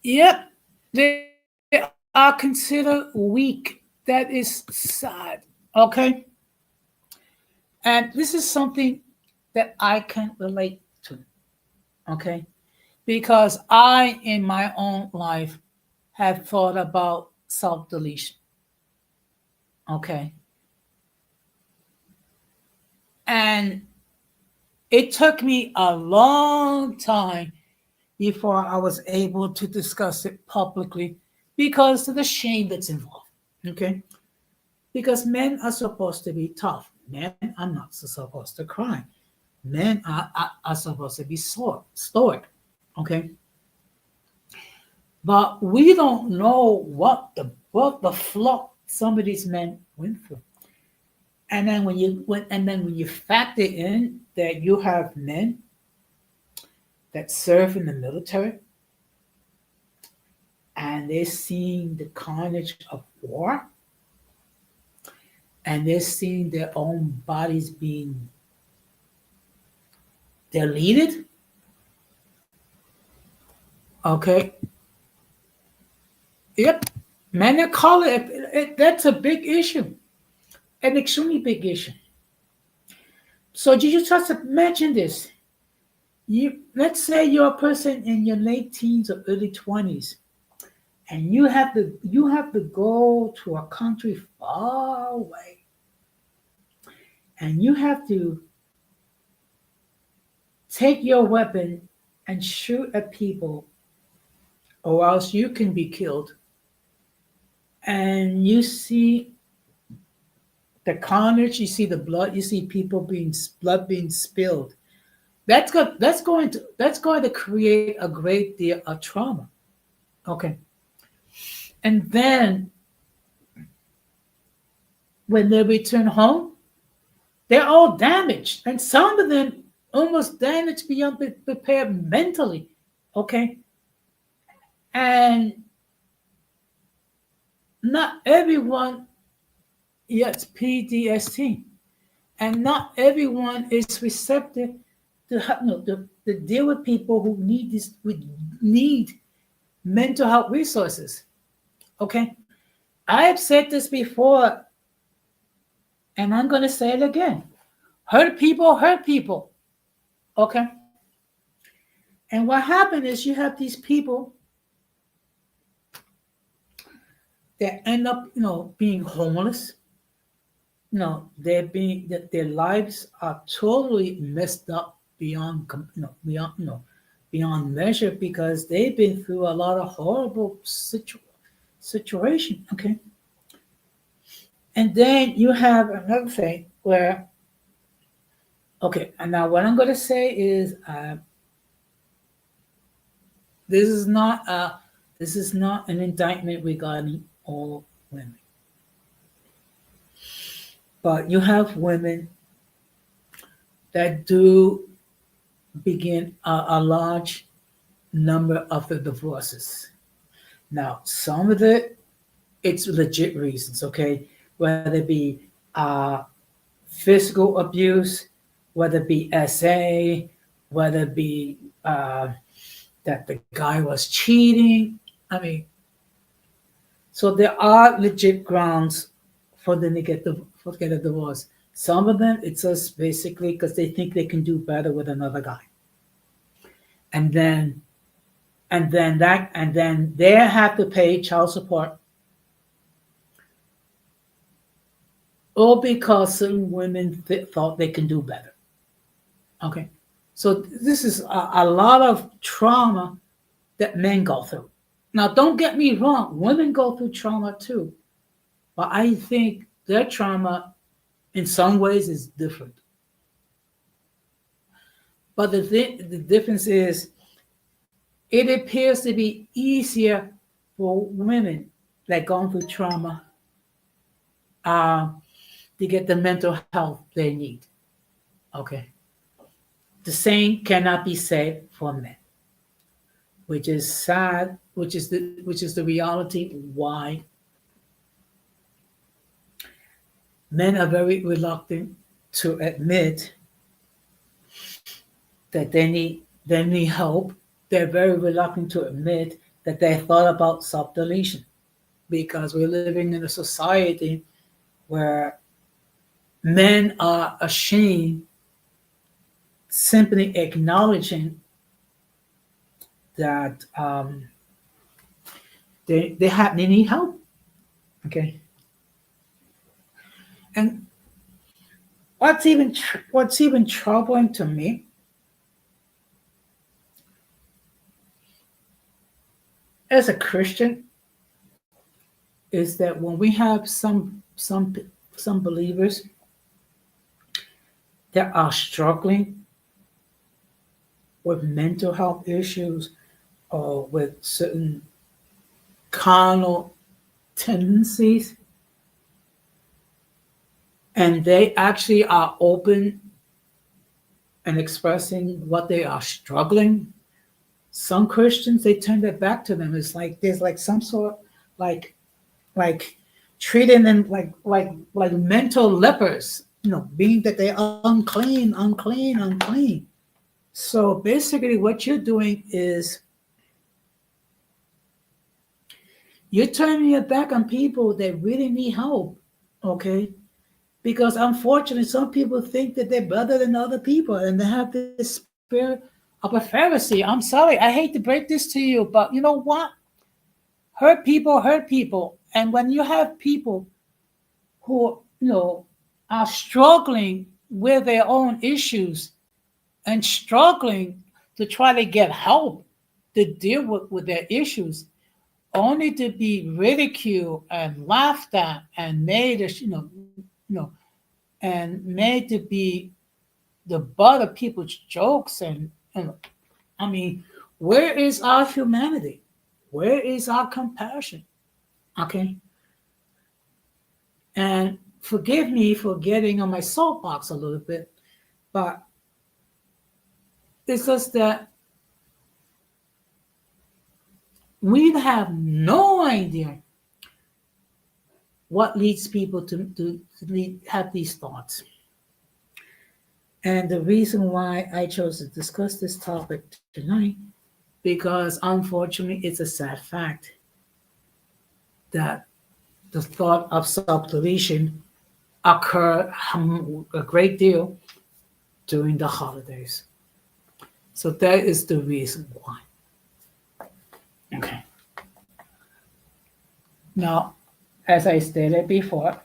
S1: Yep, they are considered weak. That is sad. Okay? And this is something that I can relate to. Okay? Because I, in my own life, have thought about self-deletion. Okay? And It took me a long time before I was able to discuss it publicly because of the shame that's involved. Okay? Because men are supposed to be tough. Men are not supposed to cry. Men are supposed to be stoic. Okay? But we don't know what the flop some of these men went through. And then when you factor in that you have men that serve in the military and they're seeing the carnage of war and they're seeing their own bodies being deleted, okay, yep, men of color, that's a big issue, an extremely big issue. So you just imagine this. Let's say you're a person in your late teens or early 20s and you have to go to a country far away and you have to take your weapon and shoot at people or else you can be killed, and you see the carnage, you see the blood, you see people being blood being spilled. That's going to create a great deal of trauma. Okay. And then when they return home, they're all damaged, and some of them almost damaged beyond repair mentally. Okay. And not everyone gets PTSD, and not everyone is receptive to deal with people who need mental health resources. Okay. I have said this before, and I'm going to say it again. Hurt people hurt people. Okay. And what happened is you have these people that end up, being homeless. That their lives are totally messed up beyond measure because they've been through a lot of horrible situation. Okay. And then you have another thing where, okay, and now what I'm going to say is, this is not an indictment regarding all women, but you have women that do begin a large number of the divorces. Now, some of it's legit reasons, okay, whether it be physical abuse, whether it be SA, whether it be that the guy was cheating. I mean, so there are legit grounds for them to get a divorce. Some of them it's just basically because they think they can do better with another guy, and then they have to pay child support, all because certain women thought they can do better. Okay, so this is a lot of trauma that men go through. Now, don't get me wrong, women go through trauma too, but I think their trauma in some ways is different. But the difference is it appears to be easier for women that gone through trauma uh, to get the mental health they need. Okay. The same cannot be said for men, which is sad, which is the reality why men are very reluctant to admit that they need help. They're very reluctant to admit that they thought about self-deletion because we're living in a society where men are ashamed simply acknowledging that they need help. Okay. And what's even troubling to me as a Christian is that when we have some believers that are struggling with mental health issues or with certain carnal tendencies, and they actually are open and expressing what they are struggling. Some Christians, they turn their back to them. It's like there's like some sort of like like treating them like mental lepers, being that they're unclean, unclean, unclean. So basically what you're doing is you're turning your back on people that really need help. Okay. Because unfortunately, some people think that they're better than other people and they have this spirit of a Pharisee. I'm sorry, I hate to break this to you, but you know what? Hurt people. And when you have people who, are struggling with their own issues and struggling to try to get help to deal with their issues, only to be ridiculed and laughed at and made, and made to be the butt of people's jokes. And I mean, where is our humanity? Where is our compassion? Okay. And forgive me for getting on my soapbox a little bit, but it's just that we have no idea what leads people to have these thoughts. And the reason why I chose to discuss this topic tonight, because unfortunately, it's a sad fact that the thought of self-deletion occur a great deal during the holidays. So that is the reason why. Okay. Now, as I stated before,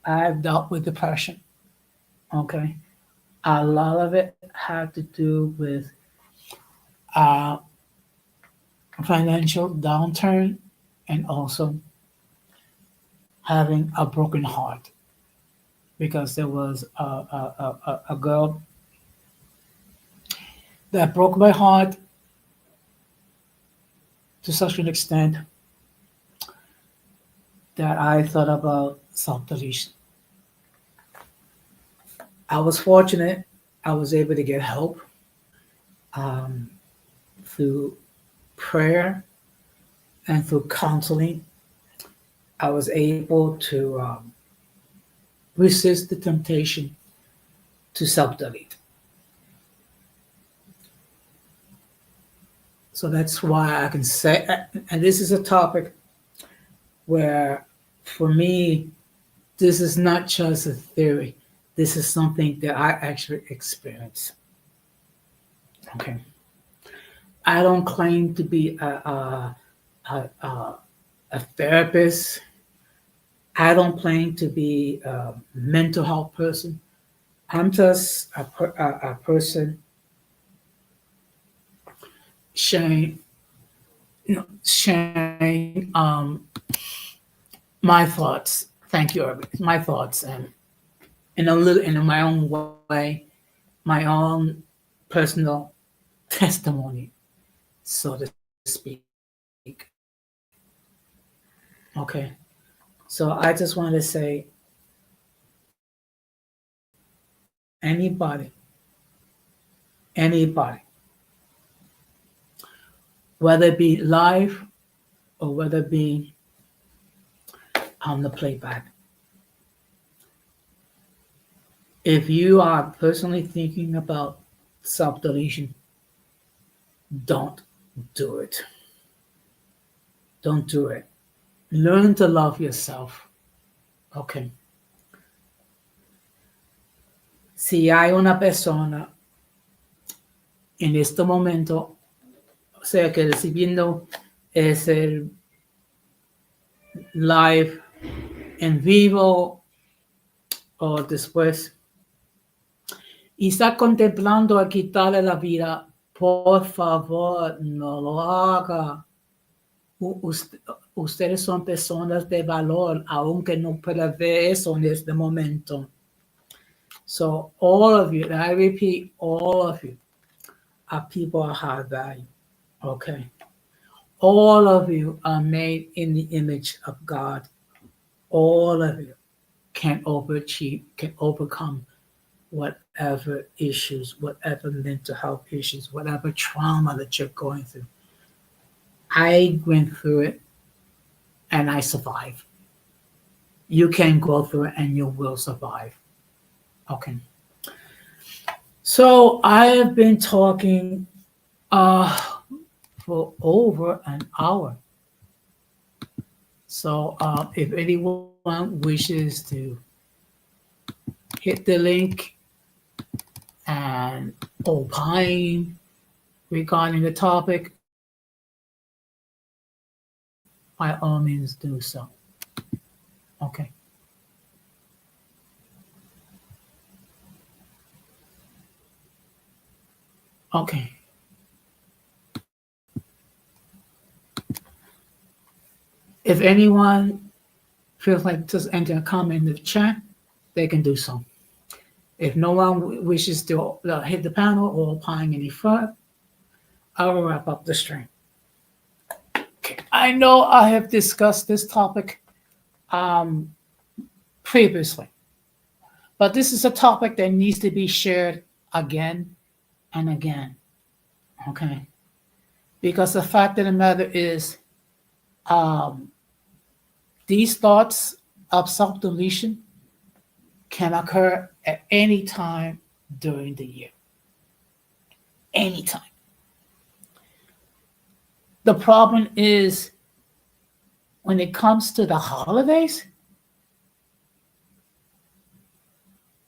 S1: I've dealt with depression. Okay. A lot of it had to do with uh, financial downturn and also having a broken heart because there was a girl that broke my heart to such an extent that I thought about self-deletion. I was fortunate. I was able to get help um, through prayer and through counseling. I was able to resist the temptation to self-delete. So that's why I can say, and this is a topic where, for me, this is not just a theory. This is something that I actually experience. Okay. I don't claim to be a therapist. I don't claim to be a mental health person. I'm just a person sharing, sharing my thoughts. Thank you, Irving. My thoughts, and in my own way, my own personal testimony, so to speak. Okay. So I just want to say, anybody, whether it be live or whether it be on the playback, if you are personally thinking about self-deletion, don't do it. Don't do it. Learn to love yourself. Okay. Si hay una persona en este momento, o sea, que recibiendo ese live en vivo o después, y está contemplando a quitarle la vida, por favor, no lo haga. Ustedes son personas de valor, aunque no pueda ver eso en este momento. So all of you, and I repeat, all of you are people of high value. Okay. All of you are made in the image of God. All of you can overachieve, can overcome whatever issues, whatever mental health issues, whatever trauma that you're going through. I went through it and I survived. You can go through it and you will survive. Okay. So I have been talking for over an hour. So if anyone wishes to hit the link and opine regarding the topic, by all means do so. Okay. Okay. If anyone feels like just enter a comment in the chat, they can do so. If no one wishes to hit the panel or opine any further, I will wrap up the stream. Okay. I know I have discussed this topic previously, but this is a topic that needs to be shared again and again. Okay. Because the fact of the matter is, these thoughts of self deletion can occur at any time during the year. Anytime. The problem is when it comes to the holidays,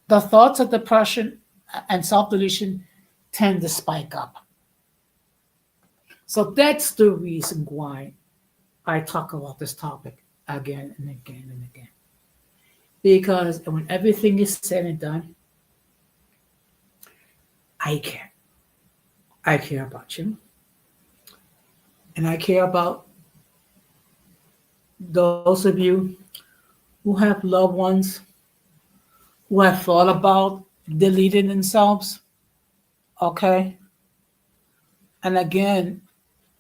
S1: the thoughts of depression and self deletion tend to spike up. So that's the reason why I talk about this topic again and again and again. Because when everything is said and done, I care. I care about you. And I care about those of you who have loved ones who have thought about deleting themselves. Okay? And again,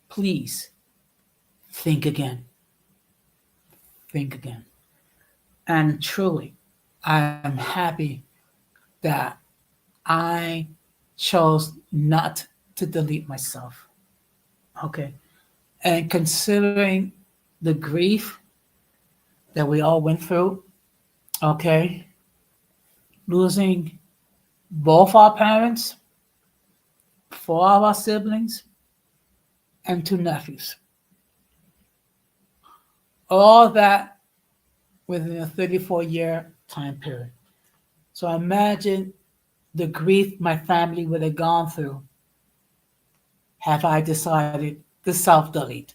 S1: please think again. Think again. And truly, I am happy that I chose not to delete myself. Okay. And considering the grief that we all went through, okay, losing both our parents, four of our siblings, and two nephews. All that within a 34-year time period. So imagine the grief my family would have gone through had I decided to self-delete.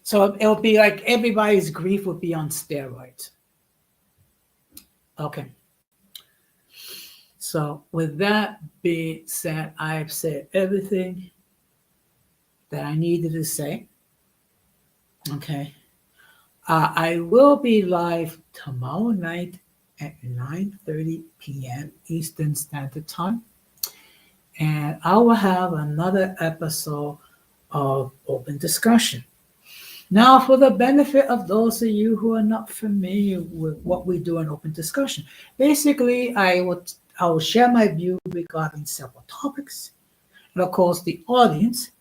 S1: So it would be like everybody's grief would be on steroids. Okay. So with that being said, I have said everything that I needed to say. Okay. I will be live tomorrow night at 9:30 p.m. Eastern Standard Time. And I will have another episode of Open Discussion. Now, for the benefit of those of you who are not familiar with what we do in Open Discussion, basically, I will share my view regarding several topics. And of course, the audience,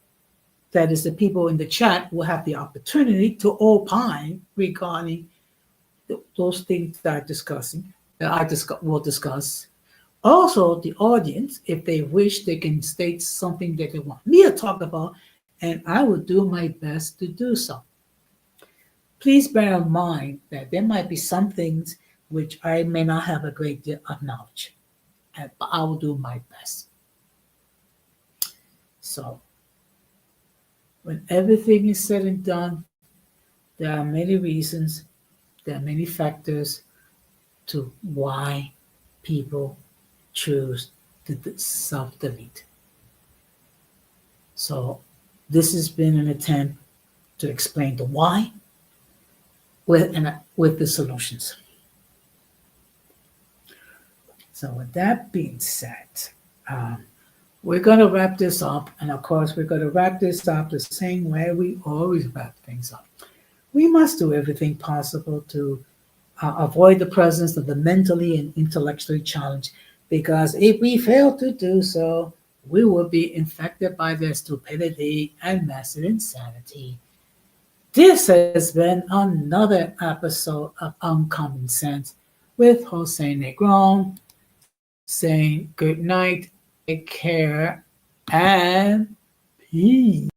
S1: that is the people in the chat, will have the opportunity to opine regarding those things that I'm discussing, that will discuss. Also, the audience, if they wish, they can state something that they want me to talk about, and I will do my best to do so. Please bear in mind that there might be some things which I may not have a great deal of knowledge, but I will do my best. So, when everything is said and done, there are many reasons, there are many factors to why people choose to self-delete. So this has been an attempt to explain the why with the solutions. So with that being said, um, we're going to wrap this up. And of course, we're going to wrap this up the same way we always wrap things up. We must do everything possible to avoid the presence of the mentally and intellectually challenged, because if we fail to do so, we will be infected by their stupidity and massive insanity. This has been another episode of Uncommon Sense with Jose Negron saying good night, take care, and peace.